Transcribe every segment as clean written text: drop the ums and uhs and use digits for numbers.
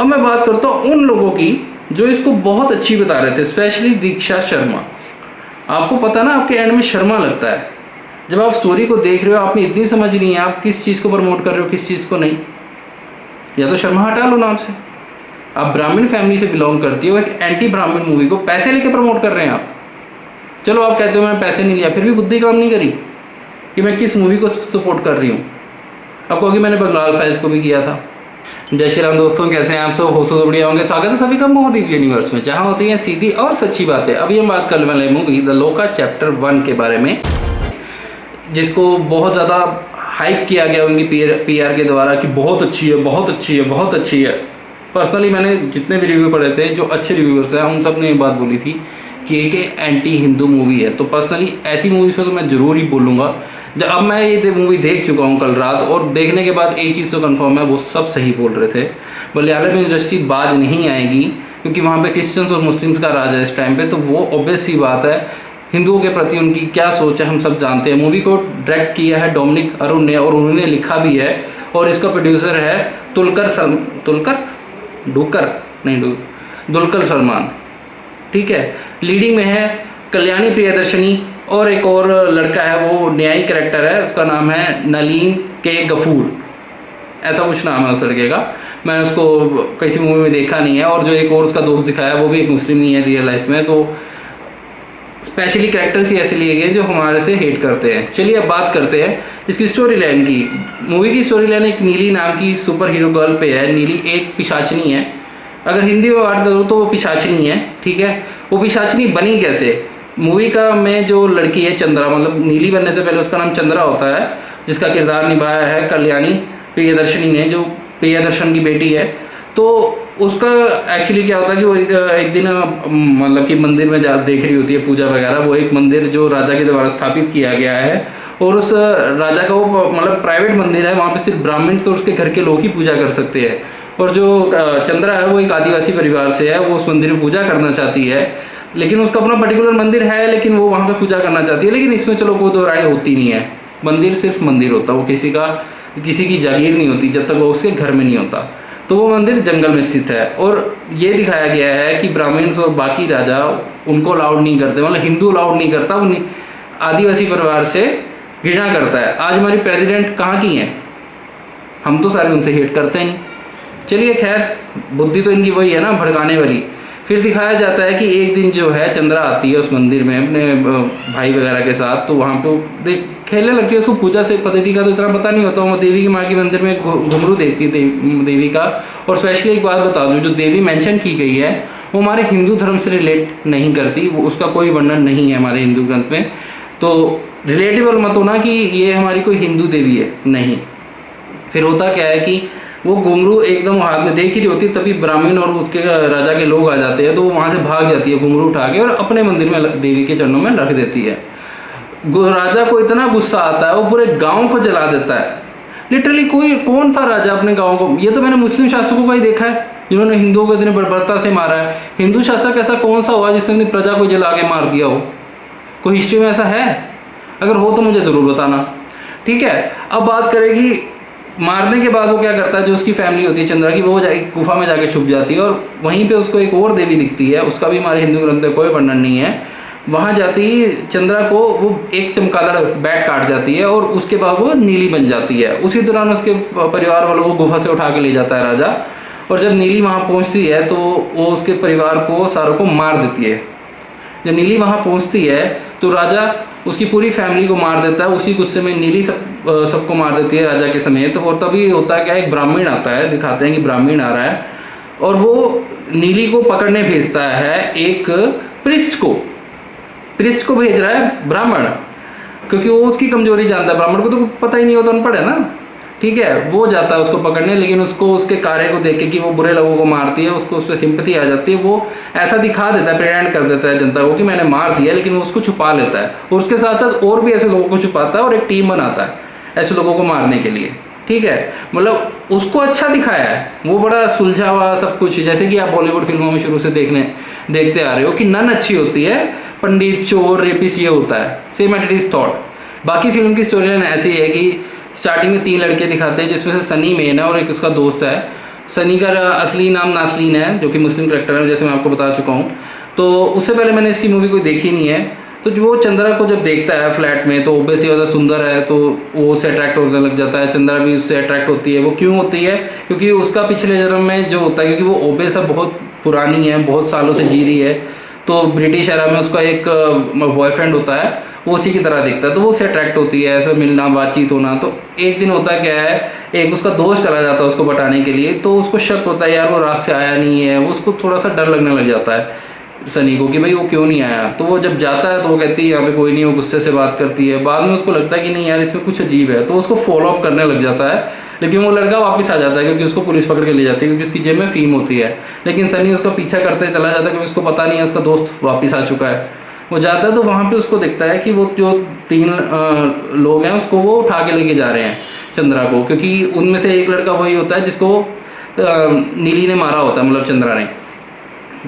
अब मैं बात करता हूँ उन लोगों की जो इसको बहुत अच्छी बता रहे थे, स्पेशली दीक्षा शर्मा। आपको पता ना, आपके एंड में शर्मा लगता है। जब आप स्टोरी को देख रहे हो, आप में इतनी समझ नहीं है आप किस चीज़ को प्रमोट कर रहे हो, किस चीज़ को नहीं। या तो शर्मा हटा लो नाम से। आप ब्राह्मण फैमिली से बिलोंग करती हो, एक एंटी ब्राह्मण मूवी को पैसे लेके प्रमोट कर रहे हैं आप। चलो आप कहते हो मैंने पैसे नहीं लिया, फिर भी बुद्धि काम नहीं करी कि मैं किस मूवी को सपोर्ट कर रही हूँ। आप कहोगे मैंने बंगाल फाइल्स को भी किया था। जय श्री राम दोस्तों, कैसे हैं आप सब? हो तो बढ़िया होंगे। स्वागत है सभी का मोहदीप यूनिवर्स में, जहाँ होती हैं सीधी और सच्ची बातें। अभी हम बात करने वाले मूवी द लोका चैप्टर 1 के बारे में, जिसको बहुत ज़्यादा हाइप किया गया उनकी पीआर के द्वारा कि बहुत अच्छी है, बहुत अच्छी है, बहुत अच्छी है। पर्सनली मैंने जितने भी रिव्यू पढ़े थे, जो अच्छे रिव्यूअर्स हैं, उन सब ने ये बात बोली थी कि एक एंटी हिंदू मूवी है। तो पर्सनली ऐसी मूवीज़ पर तो मैं ज़रूर ही बोलूँगा। जब अब मैं ये मूवी देख चुका हूँ कल रात, और देखने के बाद एक चीज़ तो कन्फर्म है, वो सब सही बोल रहे थे। मलयालम इंडस्ट्री बाज नहीं आएगी, क्योंकि वहाँ पे क्रिश्चियंस और मुस्लिम्स का राज है इस टाइम पे। तो वो ऑब्वियस सी बात है, हिंदुओं के प्रति उनकी क्या सोच है हम सब जानते हैं। मूवी को डायरेक्ट किया है डोमिनिक अरुण ने, और उन्होंने लिखा भी है। और इसका प्रोड्यूसर है दुलकर सलमान, ठीक है। लीडिंग में है कल्याणी प्रियदर्शनी, और एक और लड़का है, वो न्यायी कैरेक्टर है, उसका नाम है नलीन के गफूर, ऐसा कुछ नाम है उस लड़के का। मैं उसको किसी मूवी में देखा नहीं है। और जो एक और उसका दोस्त दिखाया, वो भी एक मुस्लिम नहीं है रियल लाइफ में। तो स्पेशली कैरेक्टर्स ही ऐसे लिए गए जो हमारे से हेट करते हैं। चलिए अब बात करते हैं इसकी स्टोरी लाइन की। मूवी की स्टोरी लाइन एक नीली नाम की सुपर हीरो गर्ल पे है। नीली एक पिशाचनी है, अगर हिंदी में बात करूँ तो वो पिशाचनी है, ठीक है। वो पिशाचनी बनी कैसे? मूवी का में जो लड़की है चंद्रा, मतलब नीली बनने से पहले उसका नाम चंद्रा होता है, जिसका किरदार निभाया है कल्याणी प्रियदर्शनी ने, जो प्रियदर्शन की बेटी है। तो उसका एक्चुअली क्या होता है कि वो एक दिन मतलब कि मंदिर में देख रही होती है पूजा वगैरह। वो एक मंदिर जो राजा के द्वारा स्थापित किया गया है, और उस राजा का वो मतलब प्राइवेट मंदिर है, वहाँ पे सिर्फ ब्राह्मण तो उसके घर के लोग ही पूजा कर सकते हैं। और जो चंद्रा है वो एक आदिवासी परिवार से है, वो उस मंदिर में पूजा करना चाहती है, लेकिन उसका अपना पर्टिकुलर मंदिर है, लेकिन वो वहाँ पे पूजा करना चाहती है। लेकिन इसमें चलो कोई दो राय होती नहीं है, मंदिर सिर्फ मंदिर होता, वो किसी की जागीर नहीं होती जब तक वो उसके घर में नहीं होता। तो वो मंदिर जंगल में स्थित है, और ये दिखाया गया है कि ब्राह्मण और बाकी राजा उनको अलाउड नहीं करते, मतलब हिंदू अलाउड नहीं करता, वो आदिवासी परिवार से घृणा करता है। आज हमारी प्रेसिडेंट कहाँ की हैं? हम तो सारे उनसे हेट करते हैं। चलिए खैर, बुद्धि तो इनकी वही है ना, भड़काने वाली। फिर दिखाया जाता है कि एक दिन जो है चंद्रा आती है उस मंदिर में अपने भाई वगैरह के साथ। तो वहाँ पे वो खेलने लगती है। उसको पूजा से पद्धति का तो इतना पता नहीं होता। वो देवी की माँ के मंदिर में घुंघरू देखती है देवी का। और स्पेशली एक बात बता दूँ, जो देवी मेंशन की गई है वो हमारे हिंदू धर्म से रिलेट नहीं करती, वो उसका कोई वर्णन नहीं है हमारे हिंदू ग्रंथ में। तो रिलेटेबल मत होना कि ये हमारी कोई हिंदू देवी है, नहीं। फिर होता क्या है कि वो घुंघरू एकदम हाथ में देख ही रही होती है, तभी ब्राह्मण और उसके राजा के लोग आ जाते हैं। तो वो वहाँ से भाग जाती है घुंघरू उठा के, और अपने मंदिर में देवी के चरणों में रख देती है। राजा को इतना गुस्सा आता है, वो पूरे गांव को जला देता है। लिटरली कौन सा राजा अपने गांव को? ये तो मैंने मुस्लिम शासकों का ही देखा है, जिन्होंने हिंदुओं को इतने बर्बरता से मारा है। हिंदू शासक ऐसा कौन सा हुआ जिसने अपनी प्रजा को जला के मार दिया हो? कोई हिस्ट्री में ऐसा है? अगर हो तो मुझे ज़रूर बताना, ठीक है। अब बात करेगी मारने के बाद वो क्या करता है, जो उसकी फैमिली होती है चंद्रा की, वो गुफा में जाके छुप जाती है। और वहीं पे उसको एक और देवी दिखती है, उसका भी हमारे हिंदू ग्रंथ में कोई वर्णन नहीं है। वहाँ जाती ही चंद्रा को वो एक चमगादड़ बैट काट जाती है, और उसके बाद वो नीली बन जाती है। उसी दौरान उसके परिवार वालों को गुफा से उठा के ले जाता है राजा। और जब नीली वहाँ पहुँचती है तो वो उसके परिवार को सारों को मार देती है। जब नीली वहाँ पहुँचती है तो राजा उसकी पूरी फैमिली को मार देता है। उसी गुस्से में नीली सबको मार देती है राजा के समेत। और तभी होता है क्या, एक ब्राह्मण आता है, दिखाते हैं कि ब्राह्मण आ रहा है, और वो नीली को पकड़ने भेजता है एक प्रिस्ट को भेज रहा है ब्राह्मण, क्योंकि वो उसकी कमजोरी जानता है। ब्राह्मण को तो पता ही नहीं होता, अनपढ़ है ना, ठीक है। वो जाता है उसको पकड़ने, लेकिन उसको उसके कार्य को देख के कि वो बुरे लोगों को मारती है, उसको उस पर सिंपैथी आ जाती है। वो ऐसा दिखा देता है, प्रेजेंट कर देता है जनता को कि मैंने मार दिया, लेकिन वो उसको छुपा लेता है। और उसके साथ साथ और भी ऐसे लोगों को छुपाता है, और एक टीम बनाता है ऐसे लोगों को मारने के लिए, ठीक है। मतलब उसको अच्छा दिखाया है, वो बड़ा सुलझा हुआ सब कुछ, जैसे कि आप बॉलीवुड फिल्मों में शुरू से देखते आ रहे हो कि नन अच्छी होती है, पंडित चोर रेपिस ये होता है, सेम एट इज थॉट। बाकी फिल्म की स्टोरी लाइन ऐसी है कि स्टार्टिंग में 3 लड़के दिखाते हैं, जिसमें से सनी मेन है और एक उसका दोस्त है। सनी का असली नाम नासरीन है, जो कि मुस्लिम करेक्टर है, जैसे मैं आपको बता चुका हूँ। तो उससे पहले मैंने इसकी मूवी कोई देखी नहीं है। तो जो वो चंद्रा को जब देखता है फ्लैट में, तो ओबेसी ज़्यादा सुंदर है, तो वो उससे अट्रैक्ट होने लग जाता है। चंद्रा भी उससे अट्रैक्ट होती है। वो क्यों होती है? क्योंकि उसका पिछले जन्म में जो होता है, क्योंकि वो ओबेसा बहुत पुरानी है, बहुत सालों से जी रही है, तो ब्रिटिश एरा में उसका एक बॉयफ्रेंड होता है, वो उसी की तरह दिखता है, तो वो उससे अट्रैक्ट होती है, ऐसा मिलना बातचीत होना। तो एक दिन होता क्या है, एक उसका दोस्त चला जाता है उसको बताने के लिए, तो उसको शक होता है यार वो रात से आया नहीं है, वो उसको थोड़ा सा डर लगने लग जाता है सनी को कि भाई वो क्यों नहीं आया। तो वो जब जाता है तो वो कहती है यहाँ पे कोई नहीं, वो गुस्से से बात करती है। बाद में उसको लगता है कि नहीं यार इसमें कुछ अजीब है, तो उसको फॉलो अप करने लग जाता है। लेकिन वो लड़का वापस आ जाता है क्योंकि उसको पुलिस पकड़ के ले जाती है, क्योंकि उसकी जेब में फीम होती है। लेकिन सनी उसका पीछा करते चला जाता है क्योंकि उसको पता नहीं है उसका दोस्त वापस आ चुका है। वो जाता है तो वहाँ पे उसको दिखता है कि वो जो 3 लोग हैं उसको वो उठा के लेके जा रहे हैं चंद्रा को, क्योंकि उनमें से एक लड़का वही होता है जिसको नीली ने मारा होता है, मतलब चंद्रा ने।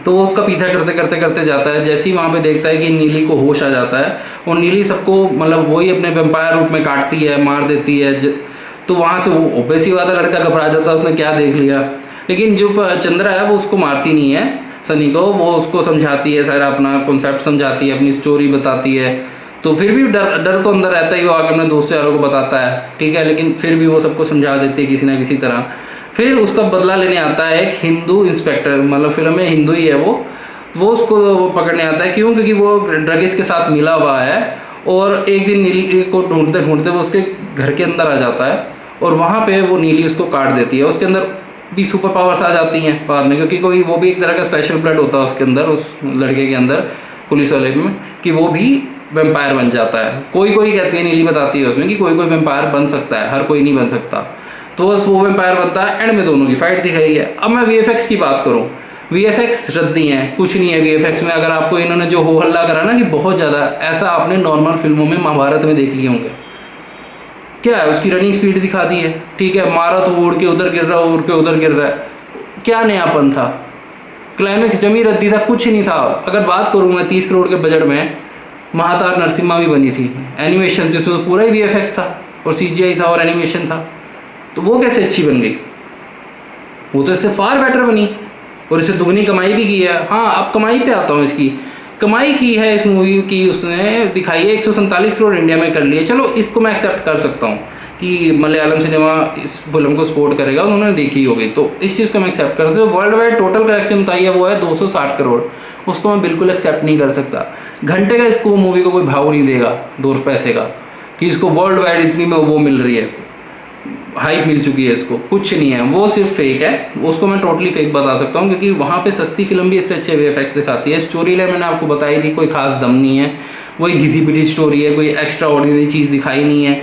तो वो उसका पीछा करते करते करते जाता है। जैसे ही वहाँ पे देखता है कि नीली को होश आ जाता है, और नीली सबको मतलब वही अपने वेम्पायर रूप में काटती है, मार देती है। तो वहाँ से वो ओबेसी वाला लड़का घबरा जाता है, उसने क्या देख लिया। लेकिन जो चंद्रा है वो उसको मारती नहीं है सनी को, वो उसको समझाती है, सारा अपना कॉन्सेप्ट समझाती है, अपनी स्टोरी बताती है। तो फिर भी डर डर तो अंदर रहता ही, वो आके अपने दोस्त यारों को बताता है, ठीक है। लेकिन फिर भी वो सबको समझा देती है किसी ना किसी तरह। फिर उसका बदला लेने आता है एक हिंदू इंस्पेक्टर, मतलब फिल्म में हिंदू ही है वो उसको पकड़ने आता है। क्यों? क्योंकि वो ड्रगिस्ट के साथ मिला हुआ है, और एक दिन नीली को ढूंढते ढूंढते वो उसके घर के अंदर आ जाता है, और वहाँ पे वो नीली उसको काट देती है। उसके अंदर भी सुपर पावर्स आ जाती हैं बाद में, क्योंकि कोई वो भी एक तरह का स्पेशल ब्लड होता है उसके अंदर, उस लड़के के अंदर, पुलिस वाले में, कि वो भी वेम्पायर बन जाता है। कोई कोई कहती है, नीली बताती है उसमें कि कोई कोई वेम्पायर बन सकता है, हर कोई नहीं बन सकता। तो बस वो वेम्पायर बनता है। एंड में दोनों की फाइट दिखाई है। अब मैं वीएफएक्स की बात करूँ, वीएफएक्स रद्दी हैं, कुछ नहीं है वीएफएक्स में। अगर आपको इन्होंने जो हो हल्ला करा ना कि बहुत ज़्यादा, ऐसा आपने नॉर्मल फिल्मों में महाभारत में देख लिए होंगे। क्या है, उसकी रनिंग स्पीड दिखा दी है, ठीक है, मारा तो उड़ के उधर गिर रहा है, उड़ के उधर गिर रहा है, क्या नयापन था? क्लाइमेक्स जमी रद्दी था, कुछ नहीं था। अगर बात करूँ मैं 30 करोड़ के बजट में महातार नरसिम्हा भी बनी थी, एनिमेशन थी उसमें, तो पूरा ही वीएफएक्स था और सीजीआई था और एनिमेशन था, तो वो कैसे अच्छी बन गई? वो तो इससे फार बेटर बनी, और इससे दुगनी कमाई भी की है। हाँ, अब कमाई पे आता हूँ। इसकी कमाई की है इस मूवी की, उसने दिखाई है 147 करोड़ इंडिया में कर लिए। चलो इसको मैं एक्सेप्ट कर सकता हूँ कि मलयालम सिनेमा इस फिल्म को सपोर्ट करेगा, उन्होंने देखी होगी, तो इस चीज़ को मैं एक्सेप्ट करता हूँ। वर्ल्ड वाइड टोटल कलेक्शन बताई है वो है 260 करोड़, उसको मैं बिल्कुल एक्सेप्ट नहीं कर सकता। घंटे का इसको मूवी को कोई भाव नहीं देगा 2 पैसे का, कि इसको वर्ल्ड वाइड इतनी में वो मिल रही है, हाइप मिल चुकी है इसको, कुछ नहीं है, वो सिर्फ फेक है। उसको मैं टोटली फेक बता सकता हूँ, क्योंकि वहाँ पे सस्ती फिल्म भी इससे अच्छे वीएफएक्स दिखाती है। स्टोरी लाइन मैंने आपको बताई थी, कोई खास दम नहीं है, वही घिसी पिटी स्टोरी है, कोई एक्स्ट्रा ऑर्डिनरी चीज़ दिखाई नहीं है।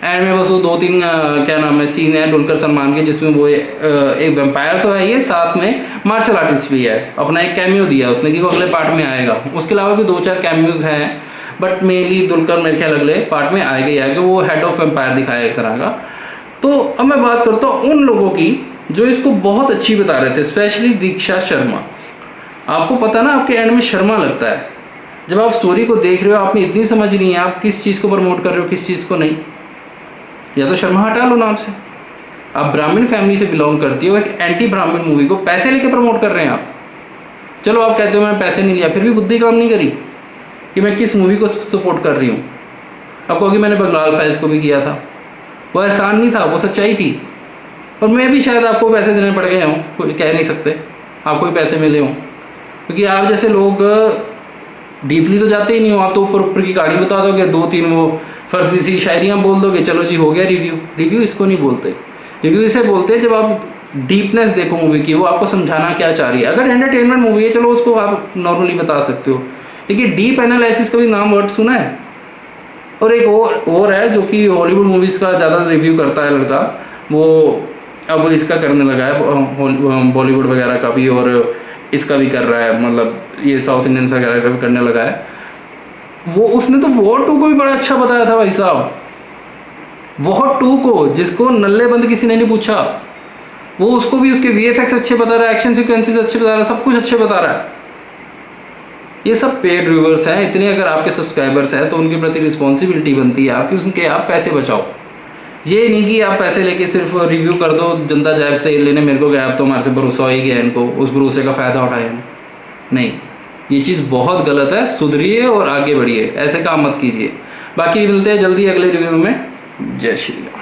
एंड में बस वो 2-3 क्या नाम है सीन है दुलकर सलमान के, जिसमें वो एक वेम्पायर तो है ये, साथ में मार्शल आर्टिस्ट भी है, अपना एक कैमियो दिया उसने कि वो अगले पार्ट में आएगा। उसके अलावा भी 2-4 कैमियोज हैं, बट मेनली दुलकर मेरे ख्याल अगले पार्ट में आएगा ही आएगा, वो हेड ऑफ वेम्पायर दिखाया एक तरह का। तो अब मैं बात करता हूँ उन लोगों की जो इसको बहुत अच्छी बता रहे थे, स्पेशली दीक्षा शर्मा। आपको पता ना, आपके एंड में शर्मा लगता है जब आप स्टोरी को देख रहे हो, आप में इतनी समझ नहीं है आप किस चीज़ को प्रमोट कर रहे हो, किस चीज़ को नहीं। या तो शर्मा हटा लो नाम से। आप ब्राह्मण फैमिली से बिलोंग करती हो, एक एंटी ब्राह्मण मूवी को पैसे लेके प्रमोट कर रहे हैं आप। चलो आप कहते हो मैंने पैसे नहीं लिया, फिर भी बुद्धि काम नहीं करी कि मैं किस मूवी को सपोर्ट कर रही हूँ। अब कहोगे मैंने बंगाल फाइल्स को भी किया था, वो एहसान नहीं था, वो सच्चाई थी। और मैं भी शायद आपको पैसे देने पड़ गए हों, कोई कह नहीं सकते आपको भी पैसे मिले हों, क्योंकि आप जैसे लोग डीपली तो जाते ही नहीं हो। आप तो ऊपर ऊपर की कहानी बता दोगे, 2-3 वो फर्जी सी शायरियाँ बोल दोगे, चलो जी हो गया रिव्यू। रिव्यू इसको नहीं बोलते, रिव्यू इसे बोलते हैं जब आप डीपनेस देखो मूवी की, वो आपको समझाना क्या चाह रही है। अगर एंटरटेनमेंट मूवी है चलो उसको आप नॉर्मली बता सकते हो, लेकिन डीप एनालिसिस का भी नाम वर्ड सुना है। और एक और है जो कि हॉलीवुड मूवीज़ का ज़्यादा रिव्यू करता है लड़का, वो अब इसका करने लगा है, बॉलीवुड वगैरह का भी, और इसका भी कर रहा है, मतलब ये साउथ इंडियन वगैरह का भी करने लगा है। वो उसने तो वॉर 2 को भी बड़ा अच्छा बताया था भाई साहब। वॉर 2 को जिसको नल्ले बंद किसी ने नहीं पूछा, वो उसको भी उसके वीएफएक्स अच्छे बता रहा है, एक्शन सीक्वेंसेस अच्छे बता रहा है, सब कुछ अच्छे बता रहा है। ये सब पेड व्यूवर्स हैं, इतने अगर आपके सब्सक्राइबर्स हैं तो उनके प्रति रिस्पॉन्सिबिलिटी बनती है आपकी, उनके आप पैसे बचाओ। ये नहीं कि आप पैसे लेके सिर्फ रिव्यू कर दो, जनता जाए तेल लेने मेरे को गया, अब तो हमारे से भरोसा हो ही गया इनको, उस भरोसे का फ़ायदा उठाया नहीं। ये चीज़ बहुत गलत है, सुधरिए और आगे बढ़िए, ऐसे काम मत कीजिए। बाकी मिलते हैं जल्दी अगले रिव्यू में। जय श्री राम।